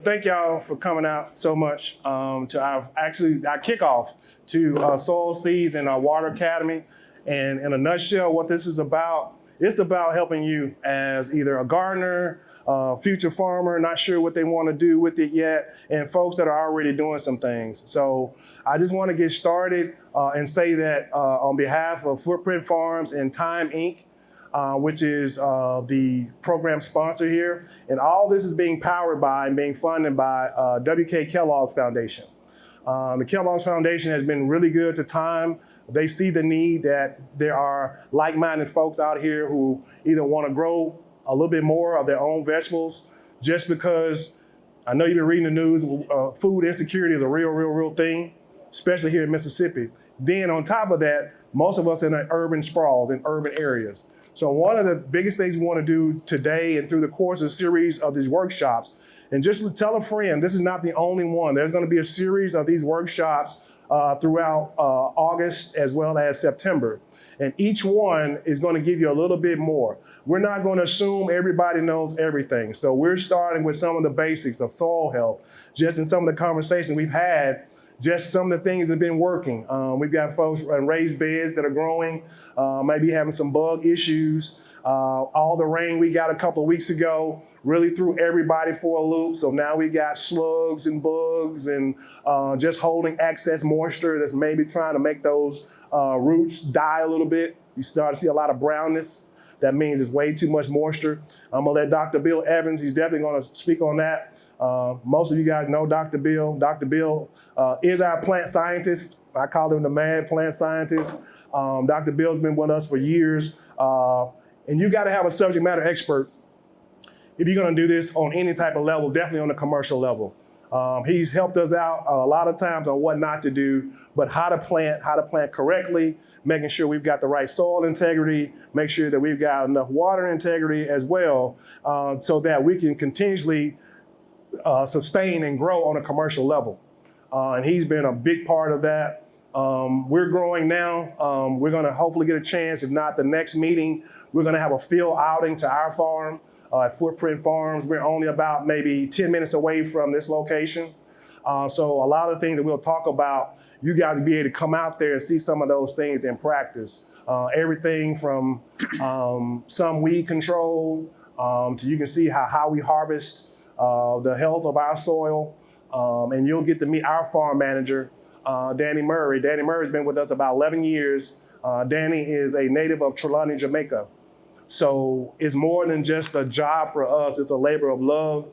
Thank y'all for coming out so much to our kickoff to Soil Seeds and our Water Academy. And in a nutshell, what this is about, it's about helping you as either a gardener, future farmer, not sure what they want to do with it yet, and folks that are already doing some things. So I just want to get started and say that on behalf of Footprint Farms and T.I.M.E Inc., which is the program sponsor here. And all this is being powered by and being funded by Kellogg Foundation. The Kellogg Foundation has been really good to T.I.M.E. They see the need that there are like-minded folks out here who either want to grow a little bit more of their own vegetables, just because I know you've been reading the news, food insecurity is a real thing, especially here in Mississippi. Then on top of that, most of us in urban sprawls, in urban areas. So one of the biggest things we want to do today and through the course of a series of these workshops, and just tell a friend, this is not the only one. There's going to be a series of these workshops throughout August as well as September. And each one is going to give you a little bit more. We're not going to assume everybody knows everything. So we're starting with some of the basics of soil health, just in some of the conversations we've had, just some of the things that have been working. We've got folks in raised beds that are growing, maybe having some bug issues. All the rain we got a couple of weeks ago really threw everybody for a loop. So now we got slugs and bugs and just holding excess moisture that's maybe trying to make those roots die a little bit. You start to see a lot of brownness. That means it's way too much moisture. I'm gonna let Dr. Bill Evans, he's definitely gonna speak on that. Most of you guys know Dr. Bill. Dr. Bill is our plant scientist. I call him the mad plant scientist. Dr. Bill's been with us for years. And you gotta have a subject matter expert if you're gonna do this on any type of level, definitely on a commercial level. He's helped us out a lot of times on what not to do, but how to plant correctly, making sure we've got the right soil integrity, make sure that we've got enough water integrity as well, so that we can continuously sustain and grow on a commercial level. And he's been a big part of that. We're growing now. We're gonna hopefully get a chance, if not the next meeting, we're gonna have a field outing to our farm at Footprint Farms. We're only about maybe 10 minutes away from this location. So a lot of things that we'll talk about, you guys will be able to come out there and see some of those things in practice. Everything from some weed control to you can see how we harvest the health of our soil. And you'll get to meet our farm manager, Danny Murray. Danny Murray's been with us about 11 years. Danny is a native of Trelawney, Jamaica. So it's more than just a job for us, it's a labor of love.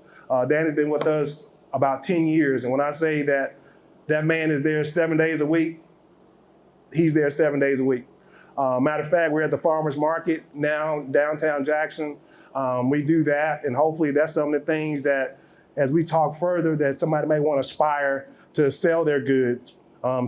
Danny's been with us about 10 years. And when I say that that man is there 7 days a week, he's there 7 days a week. Matter of fact, we're at the farmer's market now, downtown Jackson. We do that, and hopefully that's some of the things that, as we talk further, that somebody may want to aspire to sell their goods.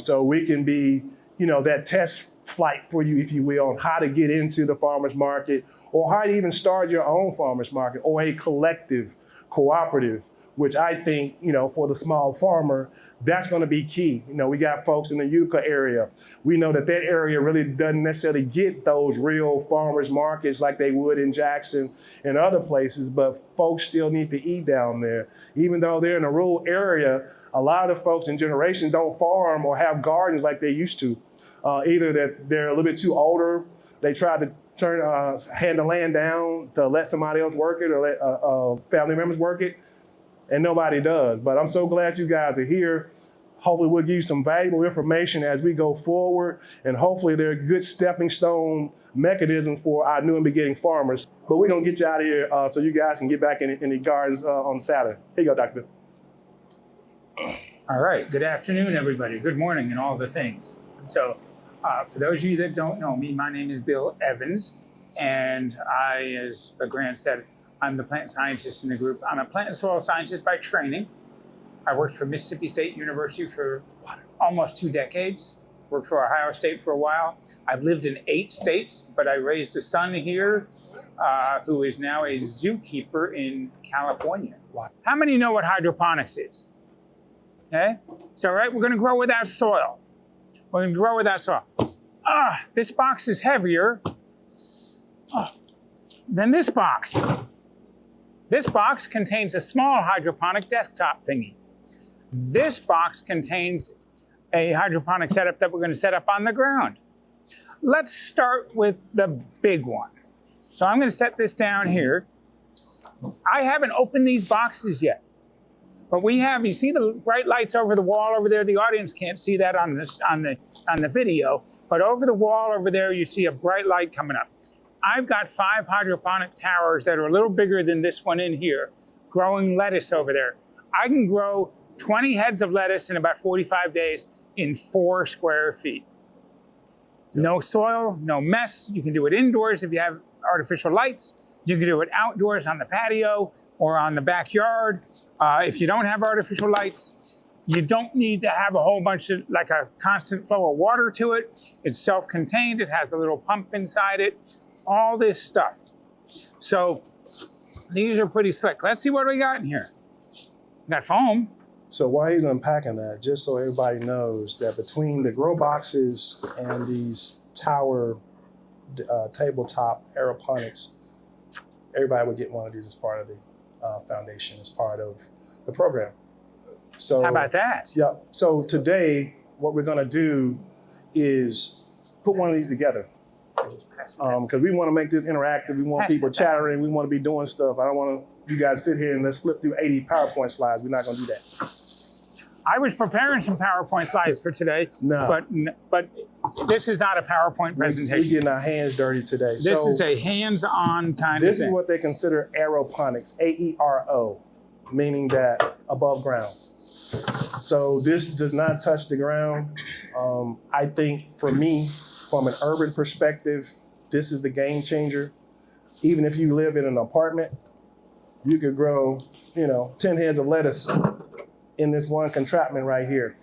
So we can be, that test flight for you, if you will, on how to get into the farmer's market, or how to even start your own farmer's market, or a collective, cooperative, which I think, for the small farmer, that's going to be key. We got folks in the Utica area. We know that area really doesn't necessarily get those real farmers markets like they would in Jackson and other places, but folks still need to eat down there. Even though they're in a rural area, a lot of folks in generations don't farm or have gardens like they used to. Either that they're a little bit too older, they try to hand the land down to let somebody else work it or let family members work it, and nobody does. But I'm so glad you guys are here. Hopefully we'll give you some valuable information as we go forward, and hopefully they're good stepping stone mechanisms for our new and beginning farmers. But we're gonna get you out of here so you guys can get back in the gardens on Saturday. Here you go, Dr. Bill. All right, good afternoon, everybody. Good morning and all the things. So for those of you that don't know me, my name is Bill Evans, and I, as Grant said, I'm the plant scientist in the group. I'm a plant and soil scientist by training. I worked for Mississippi State University for almost 2 decades, worked for Ohio State for a while. I've lived in 8 states, but I raised a son here who is now a zookeeper in California. How many know what hydroponics is? Okay, so we're gonna grow without soil. We're gonna grow without soil. This box is heavier than this box. This box contains a small hydroponic desktop thingy. This box contains a hydroponic setup that we're going to set up on the ground. Let's start with the big one. So I'm going to set this down here. I haven't opened these boxes yet, but we have, you see the bright lights over the wall over there? The audience can't see that on the video, but over the wall over there, you see a bright light coming up. I've got 5 hydroponic towers that are a little bigger than this one in here, growing lettuce over there. I can grow 20 heads of lettuce in about 45 days in 4 square feet. No soil, no mess. You can do it indoors if you have artificial lights. You can do it outdoors on the patio or on the backyard. If you don't have artificial lights, you don't need to have a whole bunch of, like a constant flow of water to it. It's self-contained. It has a little pump inside it. All this stuff. So these are pretty slick. Let's see what we got in here. We got foam. So while he's unpacking that, just so everybody knows that between the grow boxes and these tower tabletop aeroponics, everybody would get one of these as part of the foundation, as part of the program. So how about that? Yeah. So today, what we're going to do is put one of these together. Because we want to make this interactive. We want people chattering. We want to be doing stuff. I don't want you guys sit here and let's flip through 80 PowerPoint slides. We're not going to do that. I was preparing some PowerPoint slides for today, no. but this is not a PowerPoint presentation. We're getting our hands dirty today. This is a hands-on kind of thing. This is what they consider aeroponics, A-E-R-O, meaning that above ground. So this does not touch the ground. I think for me, from an urban perspective, this is the game changer. Even if you live in an apartment, you could grow, 10 heads of lettuce in this one contraption right here.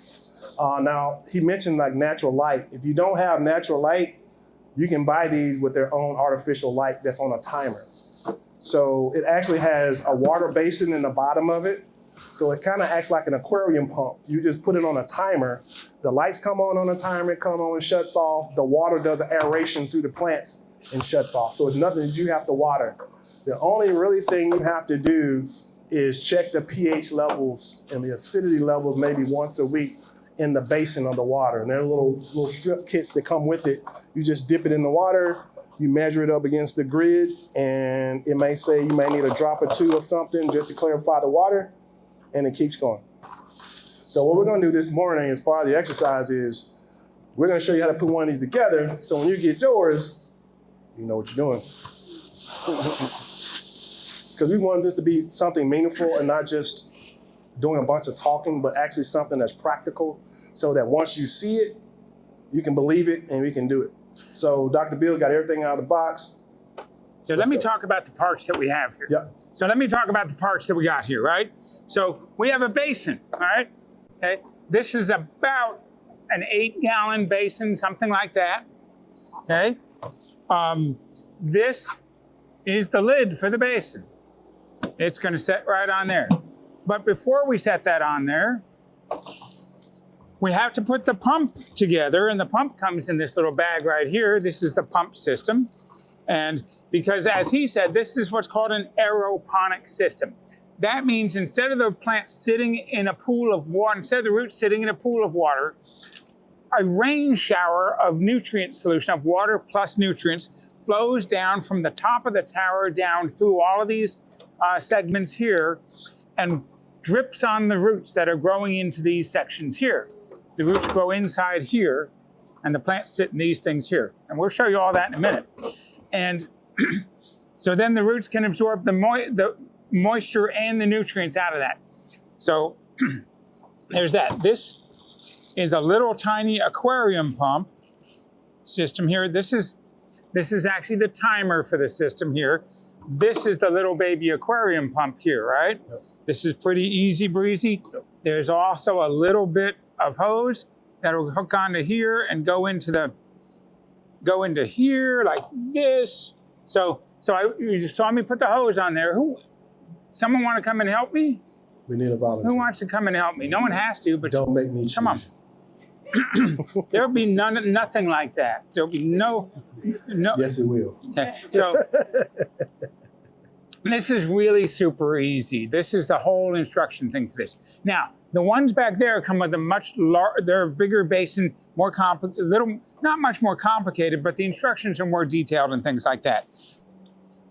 Now, he mentioned like natural light. If you don't have natural light, you can buy these with their own artificial light that's on a timer. So it actually has a water basin in the bottom of it. So it kind of acts like an aquarium pump. You just put it on a timer. The lights come on a timer, it comes on and shuts off. The water does an aeration through the plants and shuts off. So it's nothing that you have to water. The only really thing you have to do is check the pH levels and the acidity levels maybe once a week in the basin of the water. And there are little strip kits that come with it. You just dip it in the water, you measure it up against the grid, and it may say you may need a drop or 2 of something just to clarify the water, and it keeps going. So what we're gonna do this morning as part of the exercise is we're gonna show you how to put one of these together, so when you get yours, you know what you're doing. Because we want this to be something meaningful and not just doing a bunch of talking, but actually something that's practical, so that once you see it, you can believe it and we can do it. So Dr. Bill got everything out of the box. So let me talk about the parts that we have here. Yep. So let me talk about the parts that we got here, right? So we have a basin, all right? Okay. This is about an 8-gallon basin, something like that. Okay. This is the lid for the basin. It's going to set right on there. But before we set that on there, we have to put the pump together, and the pump comes in this little bag right here. This is the pump system. And because, as he said, this is what's called an aeroponic system. That means instead of the plant sitting in a pool of water, instead of the roots sitting in a pool of water, a rain shower of nutrient solution, of water plus nutrients, flows down from the top of the tower down through all of these segments here and drips on the roots that are growing into these sections here. The roots grow inside here, and the plants sit in these things here. And we'll show you all that in a minute. And so then the roots can absorb the moisture and the nutrients out of that. So there's that. This is a little tiny aquarium pump system here. This is actually the timer for the system here. This is the little baby aquarium pump here, right? Yep. This is pretty easy breezy. Yep. There's also a little bit of hose that'll hook onto here and go into here like this. So you just saw me put the hose on there. Someone want to come and help me? We need a volunteer. Who wants to come and help me? No one has to, but don't make me choose. Come on. There'll be nothing like that. There'll be no. Yes, it will. Okay. So This is really super easy. This is the whole instruction thing for this. Now, the ones back there come with a much they're a bigger basin, more complicated, not much more complicated, but the instructions are more detailed and things like that.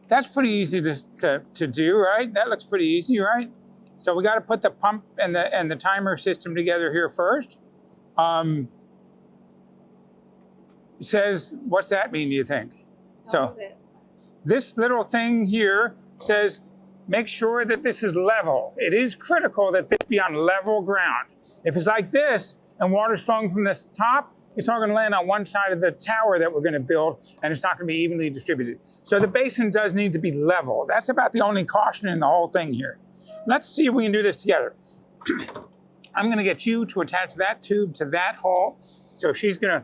That's pretty easy to do, right? That looks pretty easy, right? So we got to put the pump and the timer system together here first. It says, what's that mean, do you think? So this little thing here says, make sure that this is level. It is critical that this be on level ground. If it's like this and water's flowing from the top, it's not going to land on one side of the tower that we're going to build, and it's not going to be evenly distributed. So the basin does need to be level. That's about the only caution in the whole thing here. Let's see if we can do this together. I'm going to get you to attach that tube to that hole. So she's going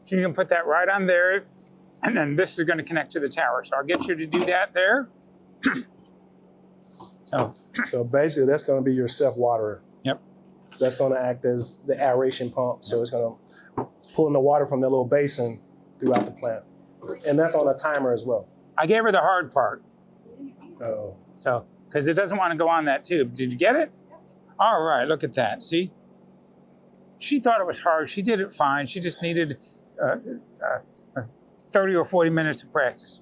to put that right on there, and then this is going to connect to the tower. So I'll get you to do that there. So basically, that's going to be your self-waterer. Yep. That's going to act as the aeration pump. So it's going to pull in the water from that little basin throughout the plant. And that's on a timer as well. I gave her the hard part. Oh. So, because it doesn't want to go on that tube. Did you get it? All right, look at that. See? She thought it was hard. She did it fine. She just needed 30 or 40 minutes of practice.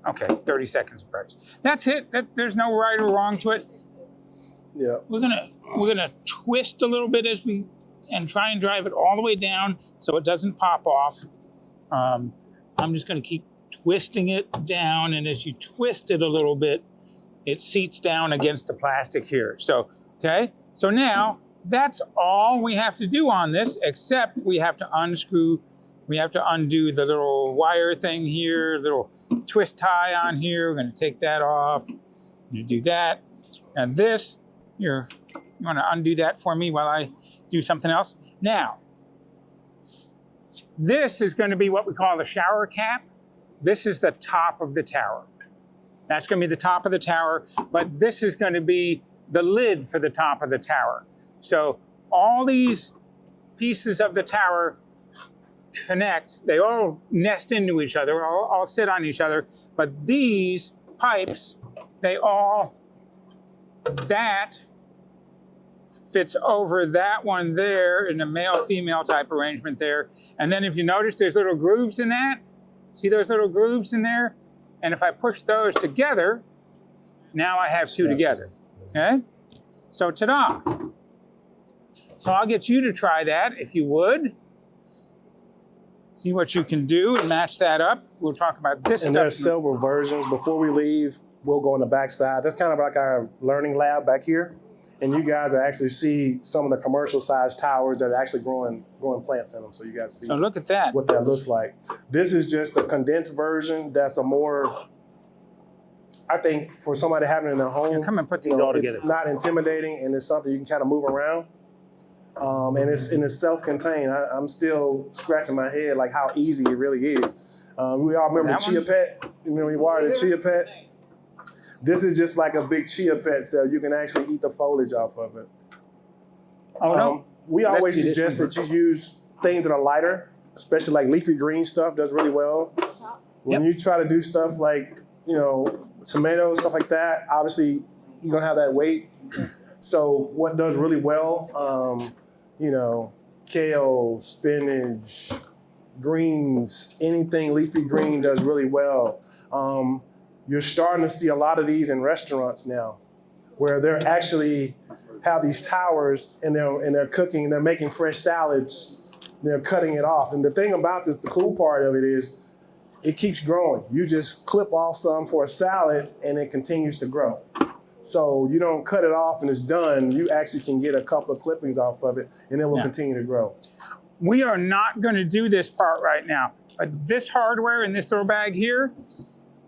Okay, 30 seconds of practice. That's it. There's no right or wrong to it. Yeah. We're gonna twist a little bit and try and drive it all the way down so it doesn't pop off. I'm just gonna keep twisting it down, and as you twist it a little bit, it seats down against the plastic here. So, okay. So now that's all we have to do on this, except we have to unscrew. We have to undo the little wire thing here, little twist tie on here. We're going to take that off. You do that. And this, you want to undo that for me while I do something else? Now, this is going to be what we call the shower cap. This is the top of the tower. That's going to be the top of the tower, but this is going to be the lid for the top of the tower. So all these pieces of the tower connect, they all nest into each other, all sit on each other, but these pipes, that fits over that one there in a male-female type arrangement there. And then if you notice, there's little grooves in that. See those little grooves in there? And if I push those together, now I have two together, okay? So ta-da. So I'll get you to try that if you would. See what you can do and match that up. We'll talk about this stuff. And there's several versions. Before we leave, we'll go on the back side. That's kind of like our learning lab back here. And you guys will actually see some of the commercial sized towers that are actually growing plants in them. So you guys see. So look at that. What that looks like. This is just a condensed version. That's a more, I think, for somebody having it in their home. Here, come and put these all together. It's not intimidating, and it's something you can kind of move around. And it's self-contained. I'm still scratching my head like how easy it really is. We all remember Chia Pet. You know, we water the Chia Pet. This is just like a big Chia Pet, so you can actually eat the foliage off of it. Oh no! We always suggest that you use things that are lighter, especially like leafy green stuff does really well. When you try to do stuff like, tomatoes, stuff like that, obviously you're gonna have that weight. So what does really well, kale, spinach, greens, anything leafy green does really well. You're starting to see a lot of these in restaurants now, where they're actually have these towers and they're cooking, they're making fresh salads, they're cutting it off. And the thing about this, the cool part of it is, it keeps growing. You just clip off some for a salad and it continues to grow. So you don't cut it off and it's done. You actually can get a couple of clippings off of it and it will continue to grow. We are not going to do this part right now. But this hardware in this little bag here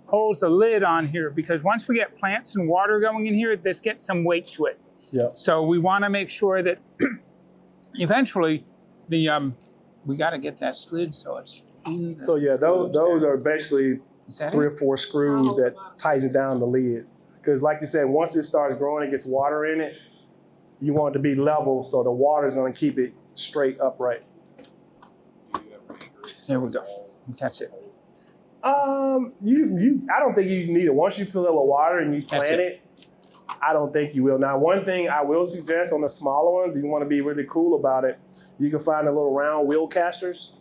holds the lid on here, because once we get plants and water going in here, this gets some weight to it. Yeah. So we want to make sure that eventually we got to get that slid so it's in the. So yeah, those are basically 3 or 4 screws that tighten down the lid. Because like you said, once it starts growing, it gets water in it, you want it to be level so the water is going to keep it straight upright. There we go. I think that's it. I don't think you need it. Once you fill it with water and you plant it, I don't think you will. Now, one thing I will suggest on the smaller ones, if you want to be really cool about it, you can find the little round wheel casters.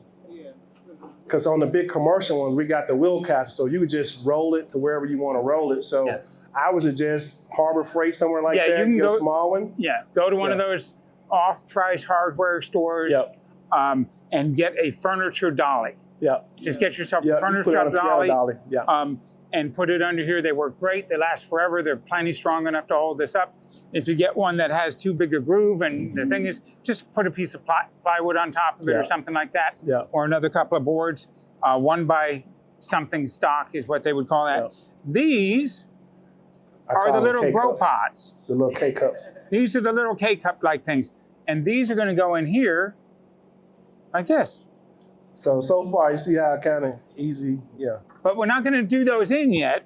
Because on the big commercial ones, we got the wheel caster, so you could just roll it to wherever you want to roll it. So I would suggest Harbor Freight, somewhere like that, you can get go, a small one. Yeah, go to one of those off-price hardware stores and get a furniture dolly. Just get yourself a furniture dolly. And put it under here. They work great. They last forever. They're plenty strong enough to hold this up. If you get one that has too big a groove, and the thing is, just put a piece of plywood on top of it or something like that, or another couple of boards. 1 by something stock is what they would call that. These are the little grow pots. The little K-cups. These are the little K-cup-like things. And these are going to go in here like this. So far, you see how kind of easy, But we're not going to do those in yet,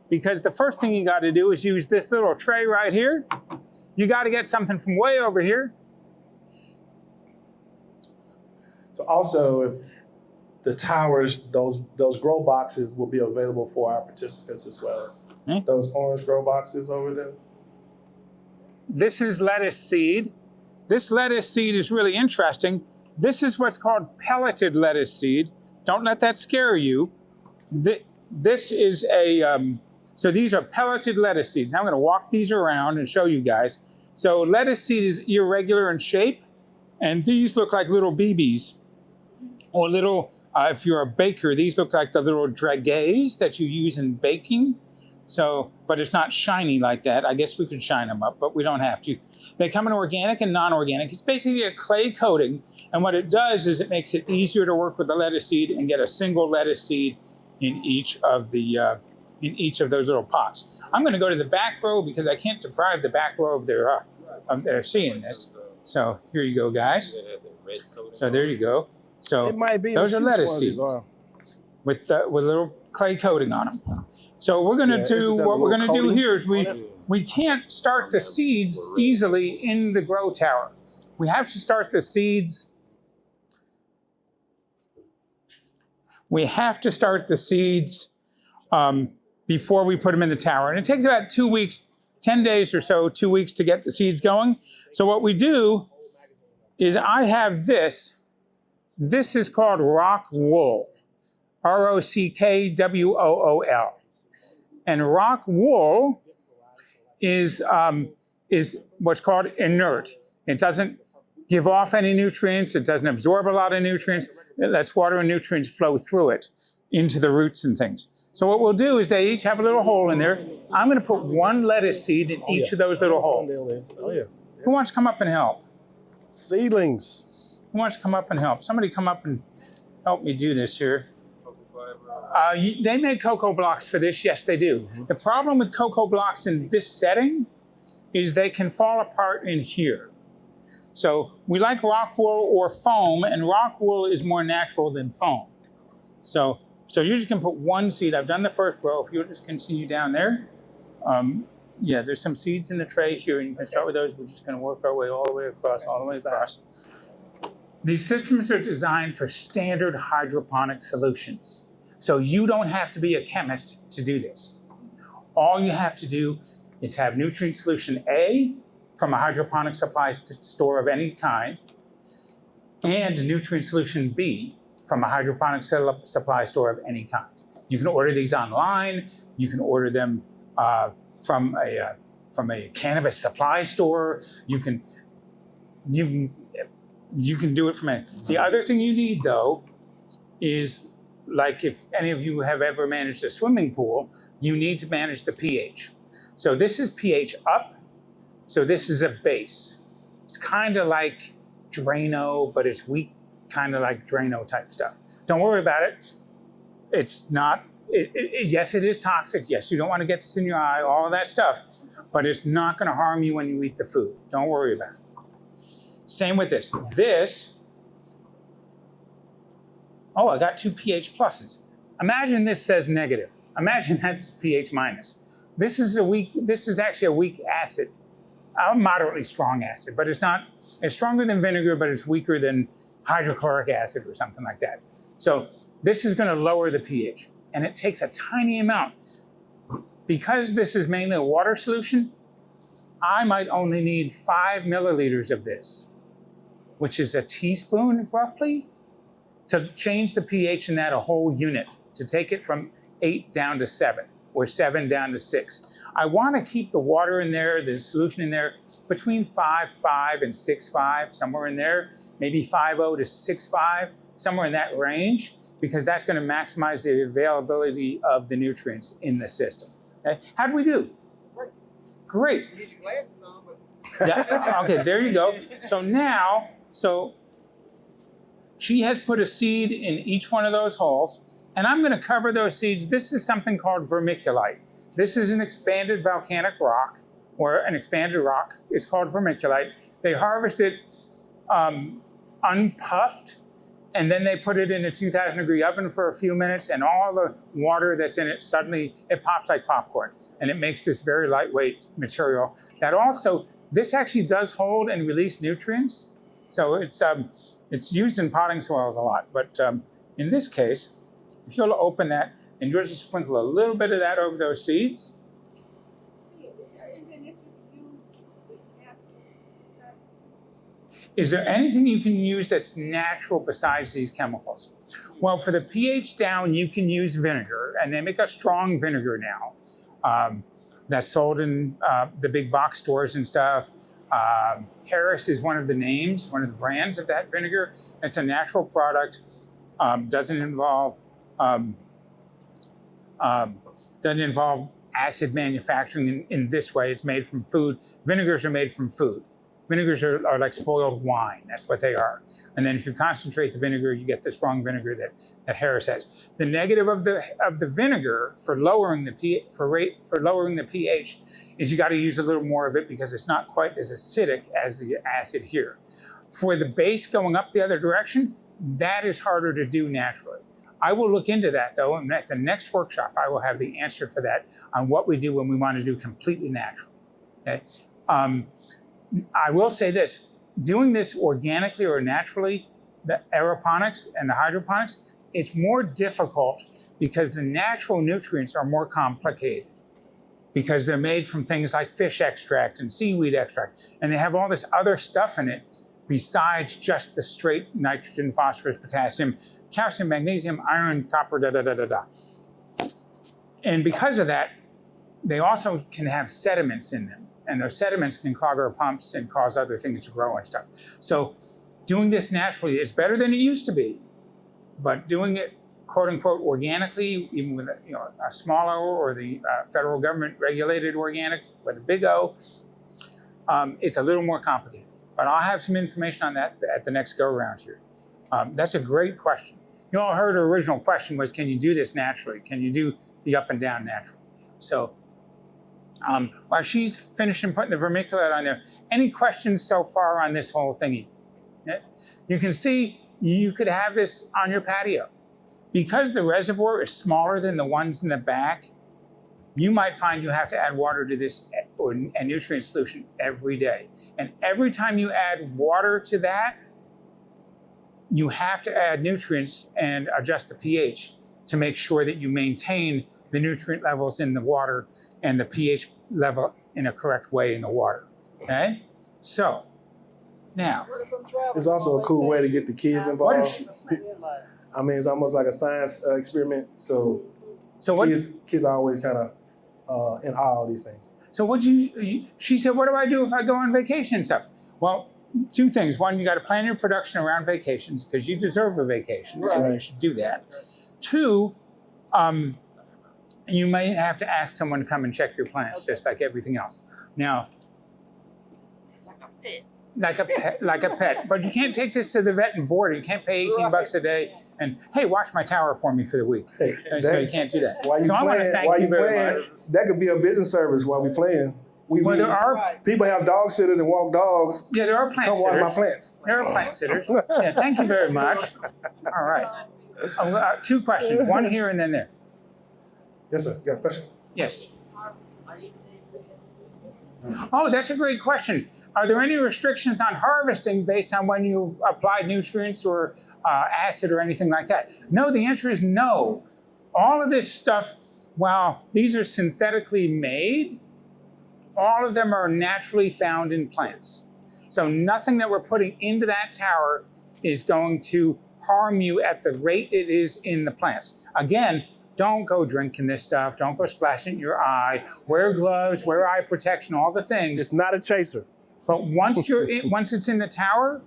because the first thing you got to do is use this little tray right here. You got to get something from way over here. So also, if the towers, those grow boxes will be available for our participants as well. Those orange grow boxes over there. This is lettuce seed. This lettuce seed is really interesting. This is what's called pelleted lettuce seed. Don't let that scare you. This is so these are pelleted lettuce seeds. I'm going to walk these around and show you guys. So lettuce seed is irregular in shape, and these look like little BBs. Or little, if you're a baker, these look like the little dragees that you use in baking. So, but it's not shiny like that. I guess we could shine them up, but we don't have to. They come in organic and non-organic. It's basically a clay coating, and what it does is it makes it easier to work with the lettuce seed and get a single lettuce seed in each of those little pots. I'm going to go to the back row because I can't deprive the back row of their seeing this. So here you go, guys. So there you go. So it might be those are lettuce seeds with a little clay coating on them. So we're going to do what we're going to do here is we can't start the seeds easily in the grow tower. We have to start the seeds. We have to start the seeds before we put them in the tower. And it takes about 2 weeks, 10 days or so, 2 weeks to get the seeds going. So what we do is I have this. This is called rock wool, ROCKWOOL. And rock wool is what's called inert. It doesn't give off any nutrients. It doesn't absorb a lot of nutrients. It lets water and nutrients flow through it into the roots and things. So what we'll do is they each have a little hole in there. I'm going to put 1 lettuce seed in each of those little holes. Who wants to come up and help? Seedlings. Who wants to come up and help? Somebody come up and help me do this here. They make cocoa blocks for this. Yes, they do. The problem with cocoa blocks in this setting is they can fall apart in here. So we like rock wool or foam, and rock wool is more natural than foam. So you just can put 1 seed. I've done the first row. If you'll just continue down there. There's some seeds in the tray here, and you can start with those. We're just going to work our way all the way across, These systems are designed for standard hydroponic solutions. So you don't have to be a chemist to do this. All you have to do is have nutrient solution A from a hydroponic supply store of any kind, and nutrient solution B from a hydroponic supply store of any kind. You can order these online. You can order them from a cannabis supply store. You can do it from any. The other thing you need, though, is, like if any of you have ever managed a swimming pool, you need to manage the pH. So this is pH up. So this is a base. It's kind of like Drano, but it's weak, kind of like Drano type stuff. Don't worry about it. It's not, yes, it is toxic. Yes, you don't want to get this in your eye, all of that stuff, but it's not going to harm you when you eat the food. Don't worry about it. Same with this. Oh, I got 2 pH pluses. Imagine this says negative. Imagine that's pH minus. This is actually a weak acid, a moderately strong acid, but it's stronger than vinegar, but it's weaker than hydrochloric acid or something like that. So this is going to lower the pH. and it takes a tiny amount. Because this is mainly a water solution, I might only need 5 milliliters of this, which is a teaspoon roughly, to change the pH in that a whole unit, to take it from 8 down to 7, or 7 down to 6. I want to keep the water in there, the solution in there, between 5.5 and 6.5, somewhere in there, maybe 5.0 to 6.5, somewhere in that range, because that's going to maximize the availability of the nutrients in the system. Okay? How do we do? Great. You need your glasses on, but Yeah, okay, there you go. So now, she has put a seed in each one of those holes, and I'm going to cover those seeds. This is something called vermiculite. This is an expanded volcanic rock, or an expanded rock. It's called vermiculite. They harvest it unpuffed, and then they put it in a 2,000-degree oven for a few minutes, and all the water that's in it, suddenly it pops like popcorn, and it makes this very lightweight material that also, this actually does hold and release nutrients. So it's used in potting soils a lot. But in this case, if you'll open that and just sprinkle a little bit of that over those seeds. Is there anything you can use that's natural besides these chemicals? Well, for the pH down, you can use vinegar, and they make a strong vinegar now that's sold in the big box stores and stuff. Harris is one of the names, one of the brands of that vinegar. It's a natural product, doesn't involve acid manufacturing in this way. It's made from food. Vinegars are made from food. Vinegars are like spoiled wine. That's what they are. And then if you concentrate the vinegar, you get the strong vinegar that Harris has. The negative of the vinegar for lowering the pH is you got to use a little more of it because it's not quite as acidic as the acid here. For the base going up the other direction, that is harder to do naturally. I will look into that though, and at the next workshop, I will have the answer for that on what we do when we want to do completely natural. Okay. I will say this, doing this organically or naturally, the aeroponics and the hydroponics, it's more difficult because the natural nutrients are more complicated because they're made from things like fish extract and seaweed extract, and they have all this other stuff in it besides just the straight nitrogen, phosphorus, potassium, calcium, magnesium, iron, copper, And because of that, they also can have sediments in them. And those sediments can clog our pumps and cause other things to grow and stuff. So doing this naturally is better than it used to be, but doing it quote unquote organically, even with a small O or the federal government regulated organic with a big O, it's a little more complicated. But I'll have some information on that at the next go around here. That's a great question. You all heard her original question was, can you do this naturally? Can you do the up and down natural? So while she's finishing putting the vermiculite on there, any questions so far on this whole thingy? Yeah. You can see you could have this on your patio. Because the reservoir is smaller than the ones in the back, you might find you have to add water to this or a nutrient solution every day. And every time you add water to that, you have to add nutrients and adjust the pH to make sure that you maintain the nutrient levels in the water and the pH level in a correct way in the water, okay? So, now. It's also a cool way to get the kids involved. I mean, it's almost like a science experiment. So kids are always kind of in awe of these things. So she said, what do I do if I go on vacation and stuff? Well, two things. One, you got to plan your production around vacations because you deserve a vacation, so you should do that. Two, you may have to ask someone to come and check your plants, just like everything else. Now, like a pet. But you can't take this to the vet and board it. You can't pay $18 a day and, hey, watch my tower for me for the week. Hey, so you can't do that. So I want to thank you very much. That could be a business service while we're playing. There are people have dog sitters and walk dogs. Yeah, there are plant come sitters. Come watch my plants. There are plant sitters. Yeah, thank you very much. All right. Two questions. One here and then there. Yes, sir. You got a question? Yes. Oh, that's a great question. Are there any restrictions on harvesting based on when you applied nutrients or acid or anything like that? No, the answer is no. all of this stuff, while these are synthetically made, all of them are naturally found in plants. So nothing that we're putting into that tower is going to harm you at the rate it is in the plants. Again, don't go drinking this stuff. Don't go splashing it in your eye. Wear gloves, wear eye protection, all the things. It's not a chaser. But once once it's in the tower,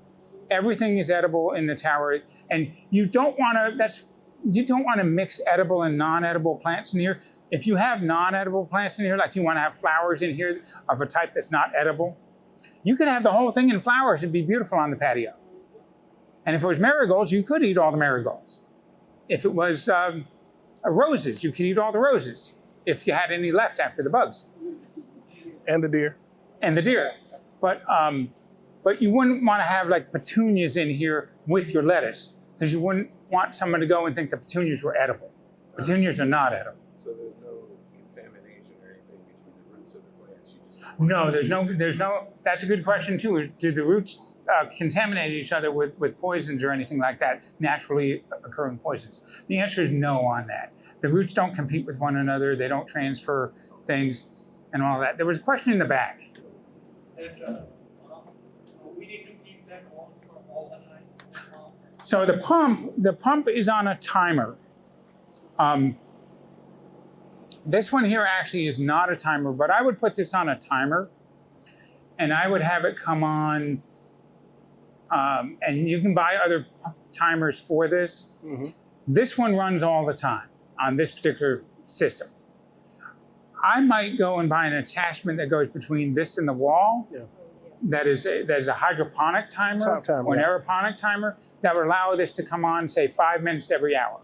everything is edible in the tower. And you don't want to mix edible and non-edible plants in here. If you have non-edible plants in here, like you want to have flowers in here of a type that's not edible, you could have the whole thing in flowers. It'd be beautiful on the patio. And if it was marigolds, you could eat all the marigolds. If it was roses, you could eat all the roses if you had any left after the bugs. And the deer. And the deer. But you wouldn't want to have like petunias in here with your lettuce, because you wouldn't want someone to go and think the petunias were edible. Petunias are not edible. So there's no contamination or anything between the roots of the plants? You just No, there's no, that's a good question too. Do the roots contaminate each other with poisons or anything like that, naturally occurring poisons? The answer is no on that. The roots don't compete with one another. They don't transfer things and all that. There was a question in the back. That we need to keep that on for all the time. So the pump is on a timer. This one here actually is not a timer, but I would put this on a timer, and I would have it come on. And you can buy other timers for this. Mm-hmm. This one runs all the time on this particular system. I might go and buy an attachment that goes between this and the wall. Yeah. That is a hydroponic timer Timer, or an yeah. aeroponic timer that would allow this to come on, say, 5 minutes every hour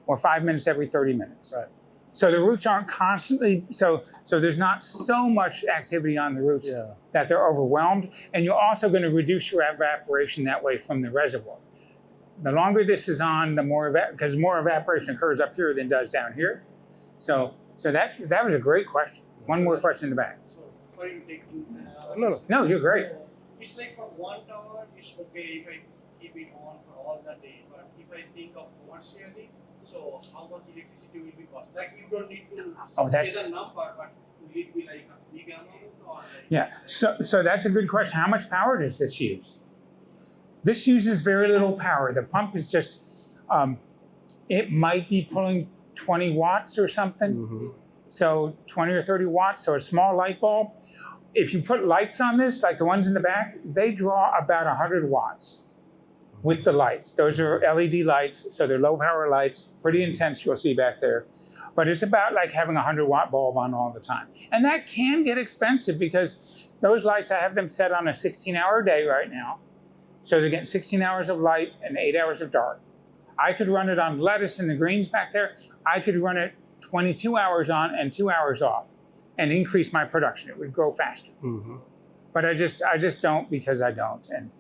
or 5 minutes every 30 minutes. Right. So the roots aren't constantly, so there's not so much activity on the roots Yeah. that they're overwhelmed. And you're also going to reduce your evaporation that way from the reservoir. The longer this is on, the more, because more evaporation occurs up here than does down here. So that was a great question. One more question in the back. So, sorry to take No. No, you're great. So, it's like for one tower, it's okay if I keep it on for all the day. But if I think of commercially, so how much electricity will be cost? Like you don't need to say the number, but will it be like a big amount or like? Yeah, so that's a good question. How much power does this use? This uses very little power. The pump is just, it might be pulling 20 watts or something. Mm-hmm. So 20 or 30 watts, so a small light bulb. If you put lights on this, like the ones in the back, they draw about 100 watts with the lights. Those are LED lights, so they're low power lights, pretty intense, you'll see back there. But it's about like having a 100-watt bulb on all the time. And that can get expensive because those lights, I have them set on a 16-hour day right now. So they're getting 16 hours of light and 8 hours of dark. I could run it on lettuce and the greens back there. I could run it 22 hours on and 2 hours off and increase my production. It would grow faster. Mm-hmm. But I just don't, because I don't. And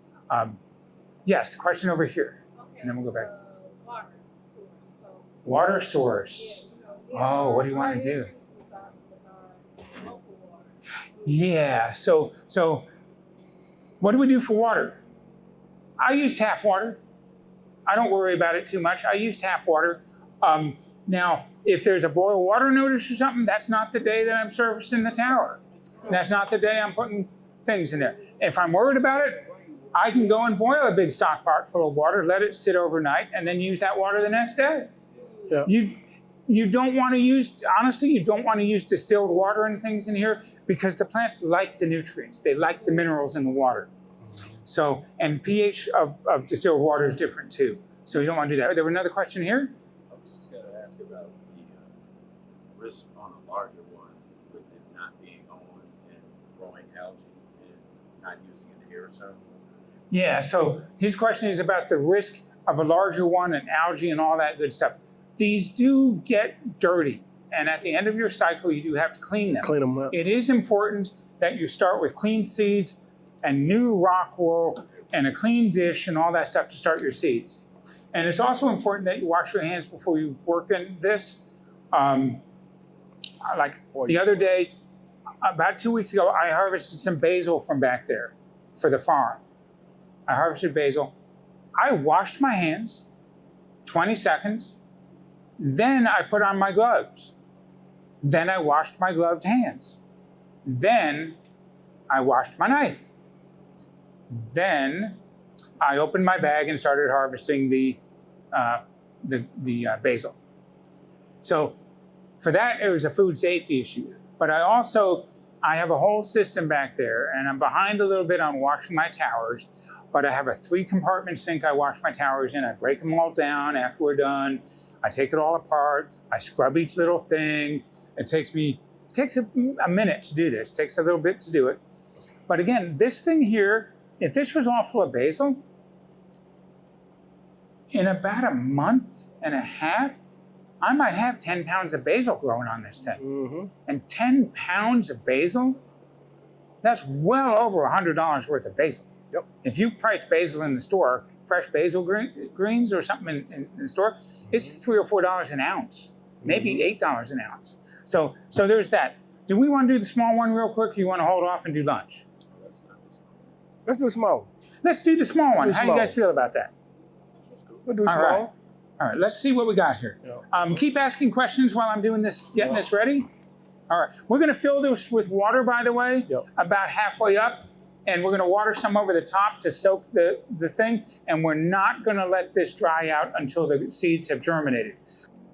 yes, question over here. Okay. And then we'll go back. Water source. So, Water source. yeah, Oh, what do you our wanna do? issues with our local water. Yeah, so what do we do for water? I use tap water. I don't worry about it too much. I use tap water. Now, if there's a boil water notice or something, that's not the day that I'm servicing the tower. That's not the day I'm putting things in there. If I'm worried about it, I can go and boil a big stock pot full of water, let it sit overnight, and then use that water the next day. Yeah. You don't want to use, honestly, you don't want to use distilled water and things in here because the plants like the nutrients. They like the minerals in the water. So, and pH of distilled water is different too. So you don't want to do that. There was another question here? I was just going to ask about the risk on a larger one with it not being on and growing algae and not using an aerosol. Yeah, so his question is about the risk of a larger one and algae and all that good stuff. These do get dirty, and at the end of your cycle, you do have to clean them. Clean them up. It is important that you start with clean seeds and new rock wool and a clean dish and all that stuff to start your seeds. And it's also important that you wash your hands before you work in this. Like the other day, about 2 weeks ago, I harvested some basil from back there for the farm. I harvested basil. I washed my hands, 20 seconds, Then I put on my gloves. Then I washed my gloved hands. Then I washed my knife. Then I opened my bag and started harvesting the basil. So for that, it was a food safety issue. But I have a whole system back there, and I'm behind a little bit on washing my towers, but I have a 3-compartment sink I wash my towers in. I break them all down after we're done. I take it all apart. I scrub each little thing. It takes a minute to do this. It takes a little bit to do it. But again, this thing here, if this was all full of basil, in about a month and a half, I might have 10 pounds of basil growing on this thing. Mm-hmm. And 10 pounds of basil, that's well over $100 worth of basil. Yep. If you price basil in the store, fresh basil greens or something in the store, it's $3 or $4 an ounce, maybe $8 an ounce. So there's that. Do we want to do the small one real quick, or you want to hold off and do lunch? Let's do a small one. Let's do the small one. How do you guys feel about that? We'll do small. All right. All right, let's see what we got here. Yeah. Keep asking questions while I'm doing this, getting this ready. All right, we're gonna fill this with water, by the way, about halfway up, and we're gonna water some over the top to soak the thing, and we're not gonna let this dry out until the seeds have germinated.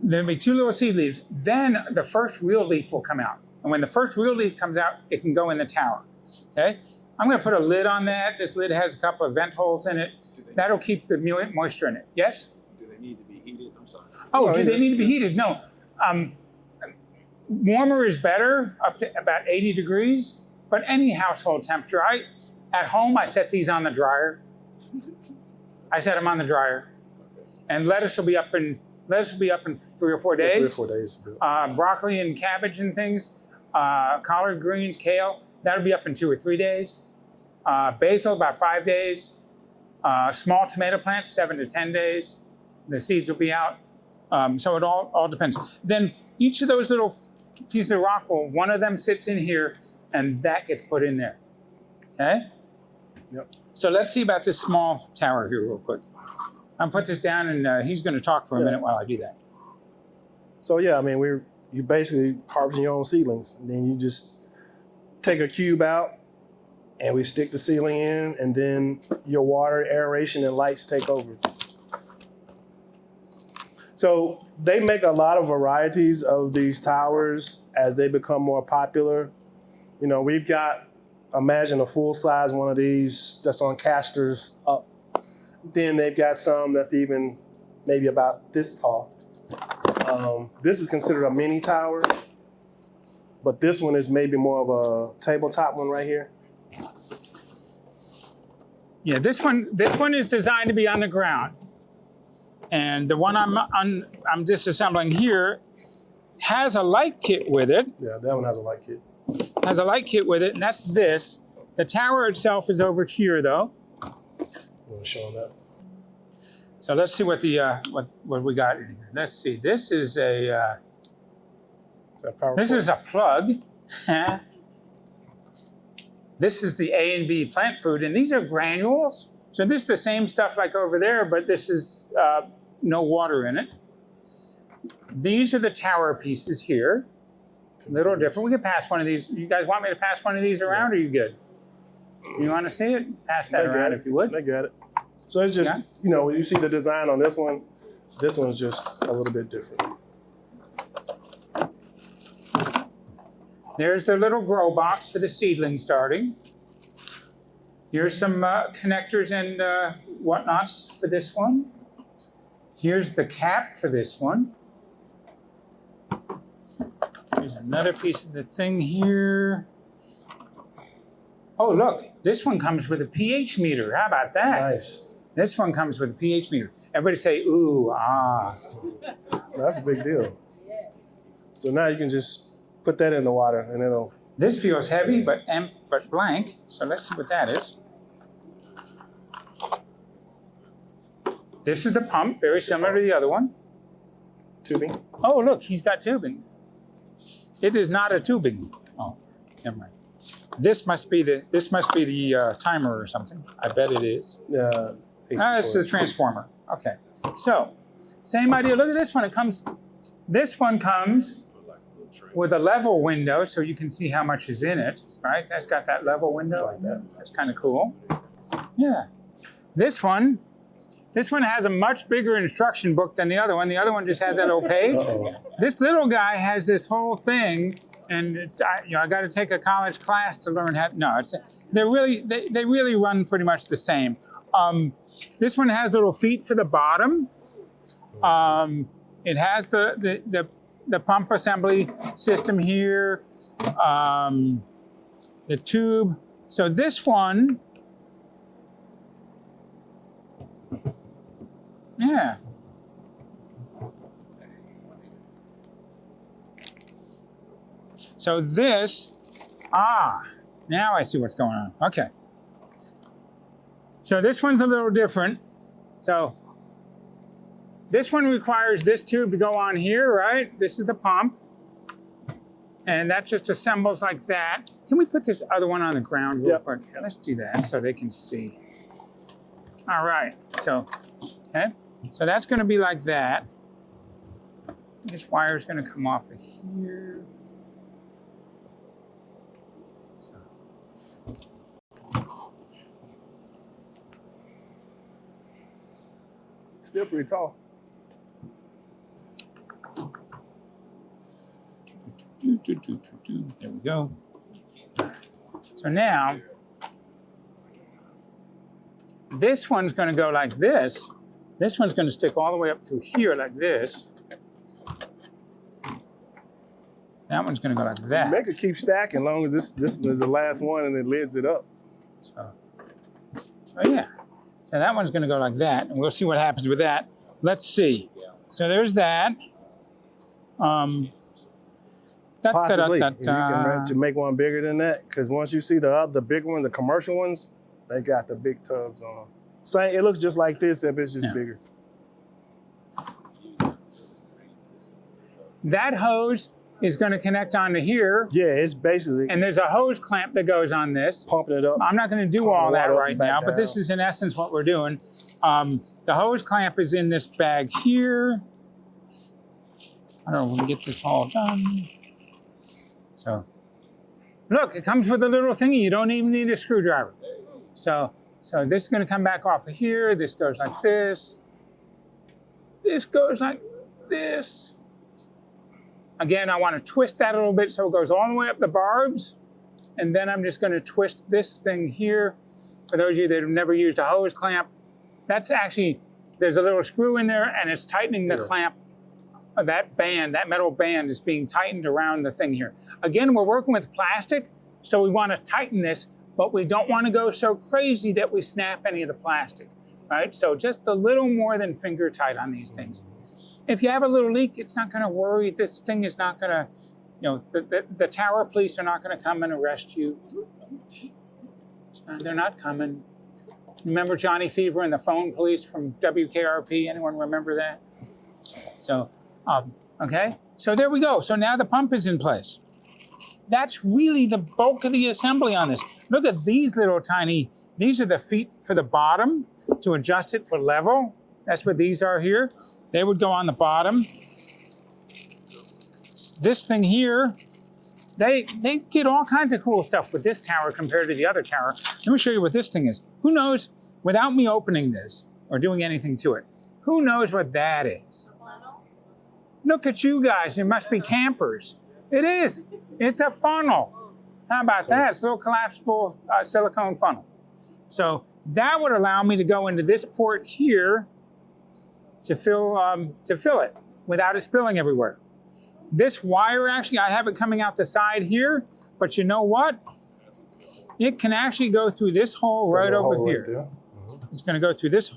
There'll be 2 little seed leaves, then the first real leaf will come out. And when the first real leaf comes out, it can go in the tower, okay? I'm gonna put a lid on that. This lid has a couple of vent holes in it. That'll keep the moisture in it, yes? Do they need to be heated? I'm sorry. Oh, do they need to be heated? No. Warmer is better, up to about 80 degrees, but any household temperature. At home, I set these on the dryer. I set them on the dryer. And lettuce will be up in 3 or 4 days. 3 or 4 days. Broccoli and cabbage and things, collard greens, kale, that'll be up in 2 or 3 days. Basil, about 5 days. Small tomato plants, 7 to 10 days. The seeds will be out. So it all depends. Then each of those little pieces of rock wool, one of them sits in here, and that gets put in there. Okay? Yep. So let's see about this small tower here real quick. I'll put this down, and he's going to talk for a minute while I do that. So yeah, I mean, you basically harvesting your own seedlings, and then you just take a cube out, and we stick the seedling in, and then your water, aeration, and lights take over. So they make a lot of varieties of these towers as they become more popular. You know, we've got, imagine a full-size one of these that's on casters up. Then they've got some that's even maybe about this tall. This is considered a mini tower, but this one is maybe more of a tabletop one right here. Yeah, this one is designed to be on the ground. And the one I'm disassembling here has a light kit with it. Yeah, that one has a light kit. Has a light kit with it, and that's this. The tower itself is over here, though. I'm gonna show them that. So let's see what what we got in here. Let's see. This is a plug. This is the A and B plant food, and these are granules. So this is the same stuff like over there, but this is no water in it. These are the tower pieces here. A little different. We can pass one of these. You guys want me to pass one of these around, or are you good? You want to see it? Pass that around if you would. I got it. So it's just, you know, you see the design on this one. This one's just a little bit different. There's the little grow box for the seedling starting. Here's some connectors and whatnots for this one. Here's the cap for this one. Here's another piece of the thing here. Oh, look, this one comes with a pH meter. How about that? Nice. This one comes with a pH meter. Everybody say, ooh, ah. That's a big deal. So now you can just put that in the water and it'll... This feels heavy, but blank. So let's see what that is. This is the pump, very similar to the other one. Tubing. Oh, look, he's got tubing. It is not a tubing. Oh, never mind. This must be the timer or something. I bet it is. Yeah. It's the transformer. Okay. So, same idea. Look at this one. It comes This one comes Put like a little tray. with a level window, so you can see how much is in it, right? That's got that level window. Like that. That's kind of cool. Yeah. This one has a much bigger instruction book than the other one. The other one just had that little page. Uh-oh. This little guy has this whole thing, and I got to take a college class to learn how. No, they really run pretty much the same. This one has little feet for the bottom. It has the pump assembly system here, the tube. So this one, yeah. So this, now I see what's going on. Okay. So this one's a little different. So this one requires this tube to go on here, right? This is the pump. And that just assembles like that. Can we put this other one on the ground real quick? Let's do that so they can see. All right, so, okay. So that's gonna be like that. This wire's gonna come off of here. So. Still pretty tall. There we go. So now, this one's going to go like this. This one's going to stick all the way up through here like this. That one's going to go like that. Make it keep stacking as long as this is the last one and it lids it up. So yeah. So that one's going to go like that, and we'll see what happens with that. Let's see. So there's that. Possibly. You can make one bigger than that, because once you see the big ones, the commercial ones, they got the big tubs on them. Same, it looks just like this, if it's just bigger. That hose is going to connect onto here. Yeah, it's basically And there's a hose clamp that goes on this. pumping it up. I'm not going to do Pump all the that water up right and back now, but this down. is in essence what we're doing. The hose clamp is in this bag here. I don't know if we can get this all done. So, look, it comes with a little thingy. You don't even need a screwdriver. So this is going to come back off of here. This goes like this. This goes like this. Again, I want to twist that a little bit so it goes all the way up the barbs. And then I'm just going to twist this thing here. For those of you that have never used a hose clamp, that's actually, there's a little screw in there and it's tightening the clamp. That band, that metal band is being tightened around the thing here. Again, we're working with plastic, so we want to tighten this, but we don't want to go so crazy that we snap any of the plastic, right? So just a little more than finger tight on these things. If you have a little leak, it's not going to worry. This thing is not going to, the tower police are not going to come and arrest you. They're not coming. Remember Johnny Fever and the phone police from WKRP? Anyone remember that? So, okay, so there we go. So now the pump is in place. That's really the bulk of the assembly on this. Look at these little tiny, these are the feet for the bottom to adjust it for level. That's what these are here. They would go on the bottom. This thing here, they did all kinds of cool stuff with this tower compared to the other tower. Let me show you what this thing is. Who knows, without me opening this or doing anything to it, who knows what that is? Look at you guys, you must be campers. It is, it's a funnel. How about that? It's a little collapsible silicone funnel. So that would allow me to go into this port here to fill it without it spilling everywhere. This wire actually, I have it coming out the side here, but you know what? It can actually go through this hole right over here. It's gonna go through this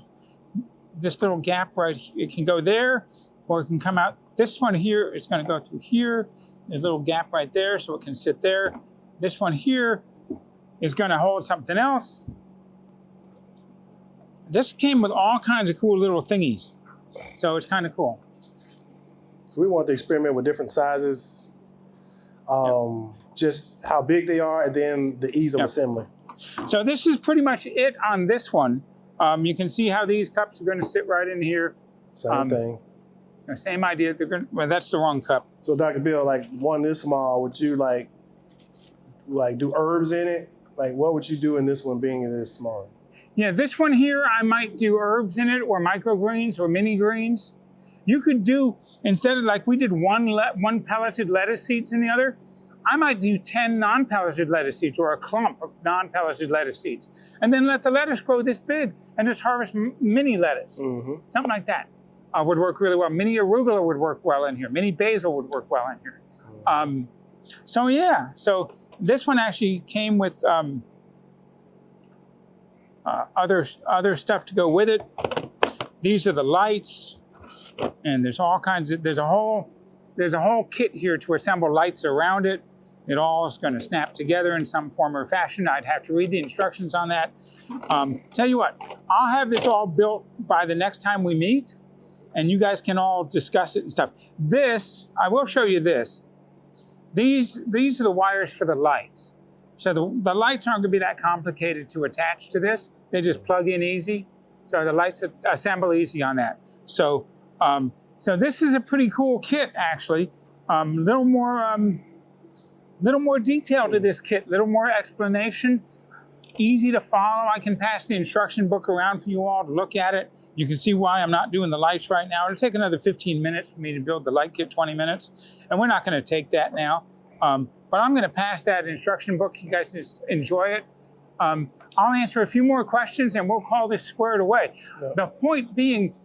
little gap right here. It can go there, or it can come out this one here. It's going to go through here. There's a little gap right there, so it can sit there. This one here is going to hold something else. This came with all kinds of cool little thingies, so it's kind of cool. So we want to experiment with different sizes, just how big they are, and then the ease of assembly. So this is pretty much it on this one. You can see how these cups are going to sit right in here. Same thing. Same idea. They're going. Well, that's the wrong cup. So Dr. Bill, like one this small, would you like do herbs in it? Like what would you do in this one being this small? Yeah, this one here, I might do herbs in it, or microgreens, or mini greens. You could do, instead of like we did one pelleted lettuce seeds in the other, I might do 10 non-pelleted lettuce seeds, or a clump of non-pelleted lettuce seeds, and then let the lettuce grow this big and just harvest mini lettuce. Mm-hmm. Something like that would work really well. Mini arugula would work well in here. Mini basil would work well in here. So yeah, so this one actually came with other stuff to go with it. These are the lights, and there's all kinds of there's a whole kit here to assemble lights around it. It all is going to snap together in some form or fashion. I'd have to read the instructions on that. Tell you what, I'll have this all built by the next time we meet, and you guys can all discuss it and stuff. This, I will show you this. These are the wires for the lights. So the lights aren't going to be that complicated to attach to this. They just plug in easy. So the lights assemble easy on that. So this is a pretty cool kit, actually. Little more detail to this kit, little more explanation, easy to follow. I can pass the instruction book around for you all to look at it. You can see why I'm not doing the lights right now. It'll take another 15 minutes for me to build the light kit, 20 minutes, and we're not going to take that now. But I'm going to pass that instruction book. You guys just enjoy it. I'll answer a few more questions, and we'll call this squared away. Yeah. The point being,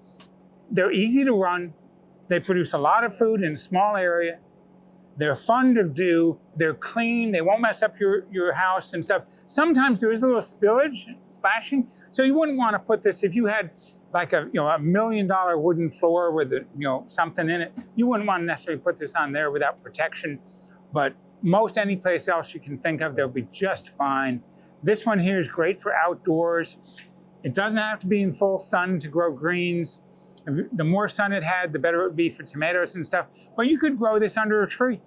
they're easy to run. They produce a lot of food in a small area. They're fun to do. They're clean. They won't mess up your house and stuff. Sometimes there is a little spillage, splashing. So you wouldn't want to put this, if you had like a $1 million wooden floor with something in it, you wouldn't want to necessarily put this on there without protection. But most any place else you can think of, they'll be just fine. This one here is great for outdoors. It doesn't have to be in full sun to grow greens. The more sun it had, the better it would be for tomatoes and stuff. But you could grow this under a tree.